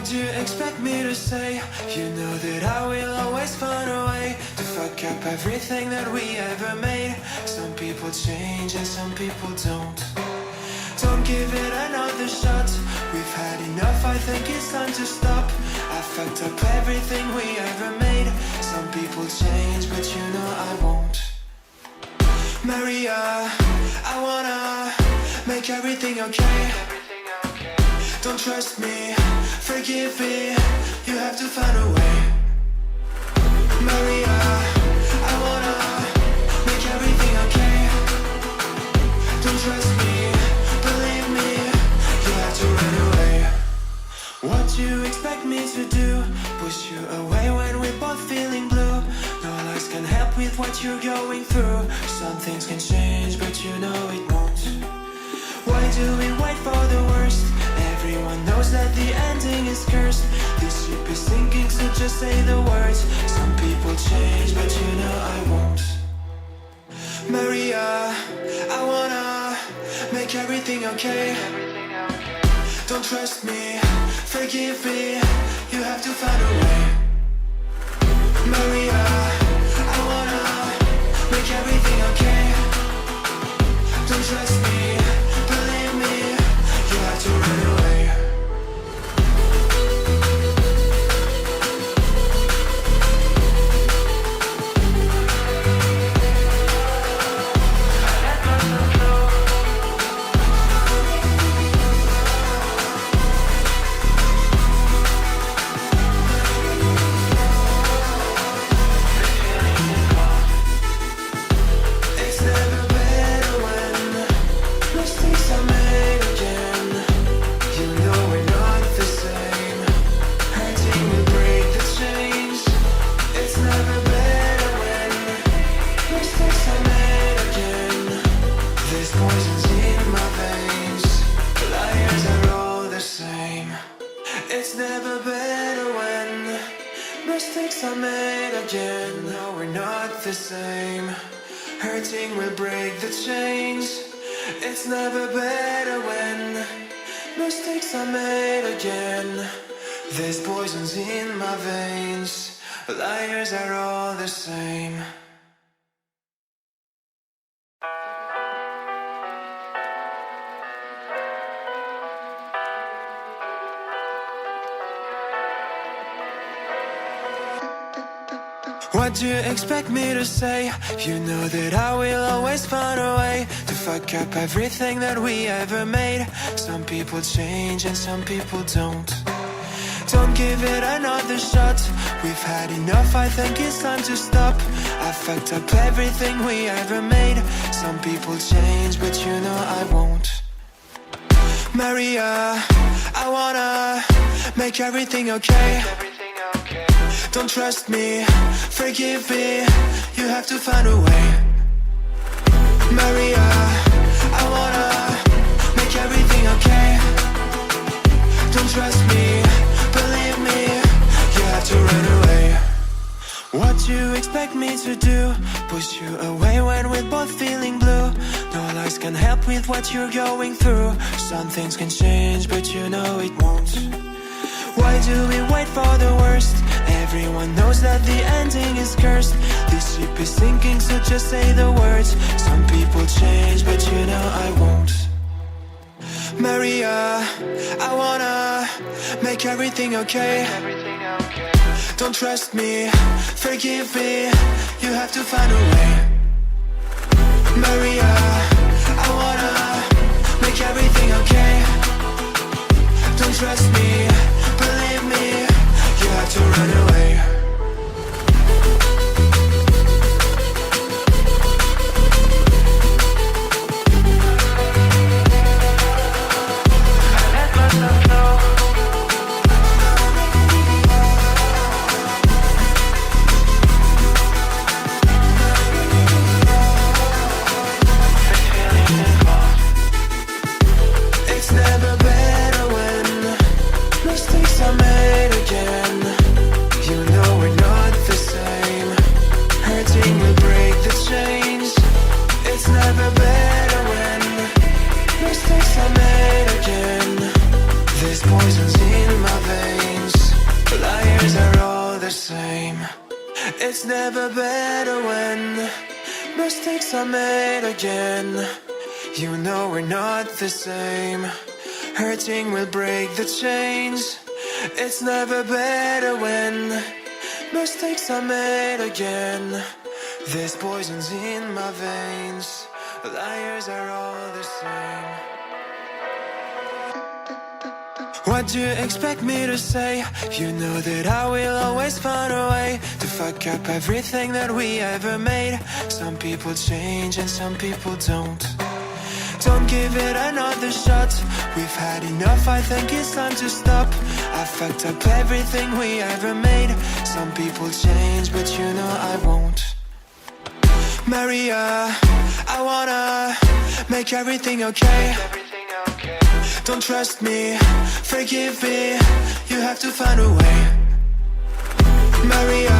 What do you expect me to say? You know that I will always find a way to fuck up everything that we ever made. Some people change and some people don't. Don't give it another shot. We've had enough, I think it's time to stop. I fucked up everything we ever made. Some people change, but you know I won't. Maria, I wanna make everything okay. Don't trust me, forgive me, you have to find a way. Maria, I wanna make everything okay. Don't trust me, believe me, you have to run away. What do you expect me to do? Push you away when we're both feeling blue. No lies can help with what you're going through. Some things can change, but you know it won't. Why do we wait for the worst? Everyone knows that the ending is cursed. This ship is sinking, so just say the words. Some people change, but you know I won't. Maria, I wanna make everything okay. Don't trust me, forgive me, you have to find a way. Maria, I wanna make everything okay. Don't trust me, believe me, you have to run away. It's never better when mistakes are made again. No, we're not the same. Hurting will break the chains. It's never better when mistakes are made again. There's poisons in my veins. Liars are all the same. What do you expect me to say? You know that I will always find a way to fuck up everything that we ever made. Some people change and some people don't. Don't give it another shot. We've had enough, I think it's time to stop. I fucked up everything we ever made. Some people change, but you know I won't. Maria, I wanna make everything okay. Don't trust me, forgive me, you have to find a way. Maria, I wanna make everything okay. Don't trust me, believe me, you have to run away. What do you expect me to do? Push you away when we're both feeling blue. No lies can help with what you're going through. Some things can change, but you know it won't. Why do we wait for the worst? Everyone knows that the ending is cursed. This ship is sinking, so just say the words. Some people change, but you know I won't. Maria, I wanna make everything okay. Don't trust me, forgive me, you have to find a way. Maria, I wanna make everything okay. Don't trust me, believe me, you have to run away. It's never better when mistakes are made again. You know It's never better when mistakes are made again. You know we're not the same. Hurting will break the chains. It's never better when mistakes are made again. There's poisons in my veins. Liars are all the same. What do you expect me to say? You know that I will always find a way to fuck up everything that we ever made. Some people change and some people don't. Don't give it another shot. We've had enough, I think it's time to stop. I fucked up everything we ever made. Some people change, but you know I won't. Maria, I wanna make everything okay. Don't trust me, forgive me, you have to find a way. Maria,